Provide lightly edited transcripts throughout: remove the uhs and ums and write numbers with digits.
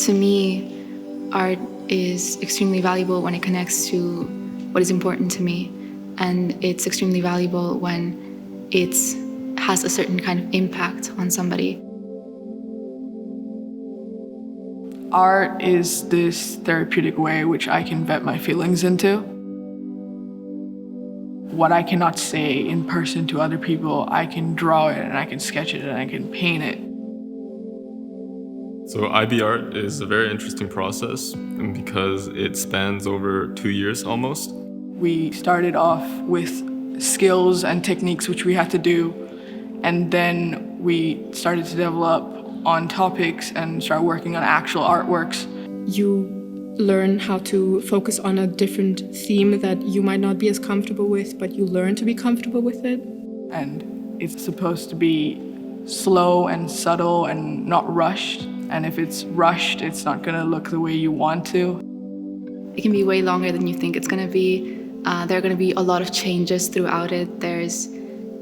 to me, art is extremely valuable when it connects to what is important to me. And it's extremely valuable when it has a certain kind of impact on somebody. Art is this therapeutic way which I can vent my feelings into. What I cannot say in person to other people, I can draw it and I can sketch it and I can paint it. So IB Art is a very interesting process because it spans over 2 years almost. We started off with skills and techniques which we had to do, and then we started to develop on topics and start working on actual artworks. You learn how to focus on a different theme that you might not be as comfortable with, but you learn to be comfortable with it. And it's supposed to be slow and subtle and not rushed. And if it's rushed, it's not gonna look the way you want to. It can be way longer than you think it's gonna be. There are gonna be a lot of changes throughout it. There's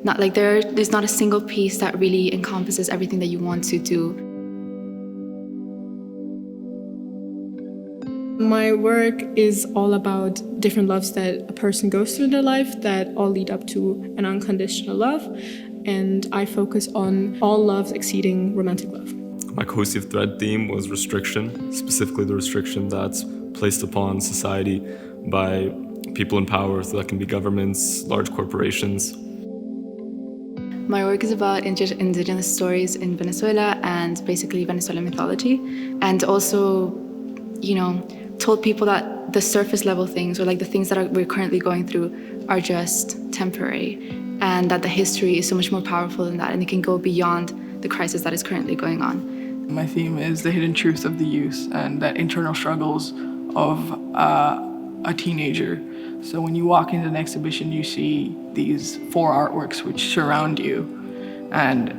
not a single piece that really encompasses everything that you want to do. My work is all about different loves that a person goes through in their life that all lead up to an unconditional love. And I focus on all loves exceeding romantic love. My cohesive thread theme was restriction, specifically the restriction that's placed upon society by people in power, so that can be governments, large corporations. My work is about indigenous stories in Venezuela and basically Venezuelan mythology, and also, told people that the surface level things, or like the things that we're currently going through, are just temporary, and that the history is so much more powerful than that, and it can go beyond the crisis that is currently going on. My theme is the hidden truth of the youth and that internal struggles of a teenager. So when you walk into an exhibition, you see these 4 artworks which surround you, and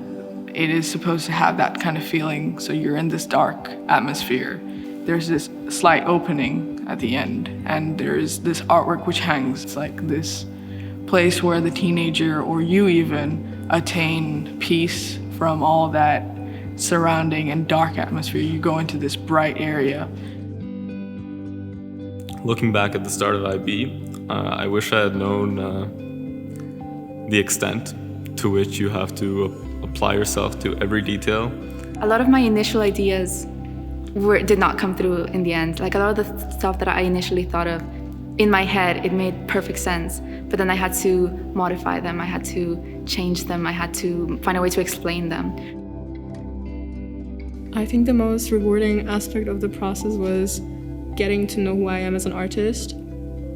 it is supposed to have that kind of feeling. So you're in this dark atmosphere. There's this slight opening at the end, and there's this artwork which hangs. It's like this place where the teenager, or you even, attain peace from all that surrounding and dark atmosphere. You go into this bright area. Looking back at the start of IB, I wish I had known the extent to which you have to apply yourself to every detail. A lot of my initial ideas did not come through in the end. Like a lot of the stuff that I initially thought of, in my head, it made perfect sense. But then I had to modify them, I had to change them, I had to find a way to explain them. I think the most rewarding aspect of the process was getting to know who I am as an artist,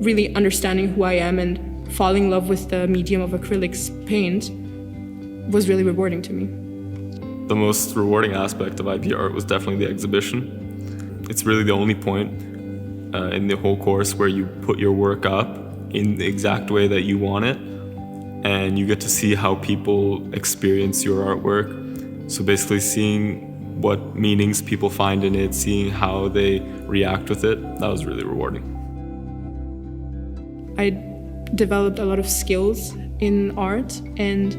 really understanding who I am and falling in love with the medium of acrylics paint was really rewarding to me. The most rewarding aspect of IB Art was definitely the exhibition. It's really the only point in the whole course where you put your work up in the exact way that you want it, and you get to see how people experience your artwork. So basically seeing what meanings people find in it, seeing how they react with it, that was really rewarding. I developed a lot of skills in art, and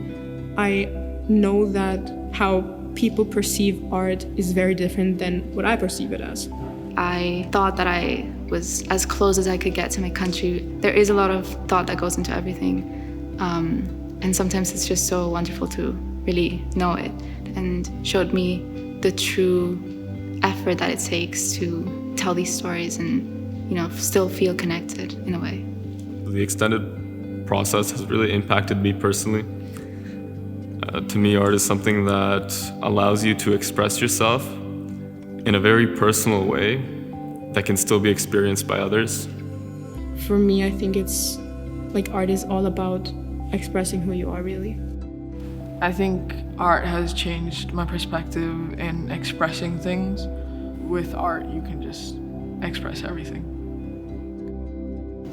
I know that how people perceive art is very different than what I perceive it as. I thought that I was as close as I could get to my country. There is a lot of thought that goes into everything, and sometimes it's just so wonderful to really know it, and showed me the true effort that it takes to tell these stories and, still feel connected in a way. The extended process has really impacted me personally. To me, art is something that allows you to express yourself in a very personal way that can still be experienced by others. For me, I think it's like art is all about expressing who you are, really. I think art has changed my perspective in expressing things. With art, you can just express everything.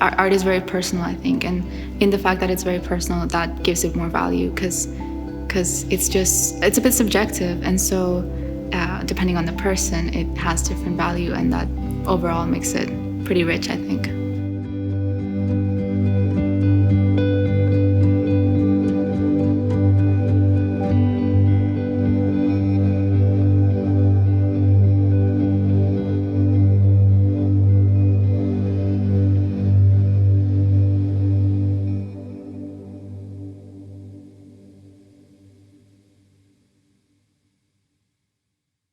Art is very personal, I think, and in the fact that it's very personal, that gives it more value, because it's a bit subjective, and so depending on the person, it has different value, and that overall makes it pretty rich, I think.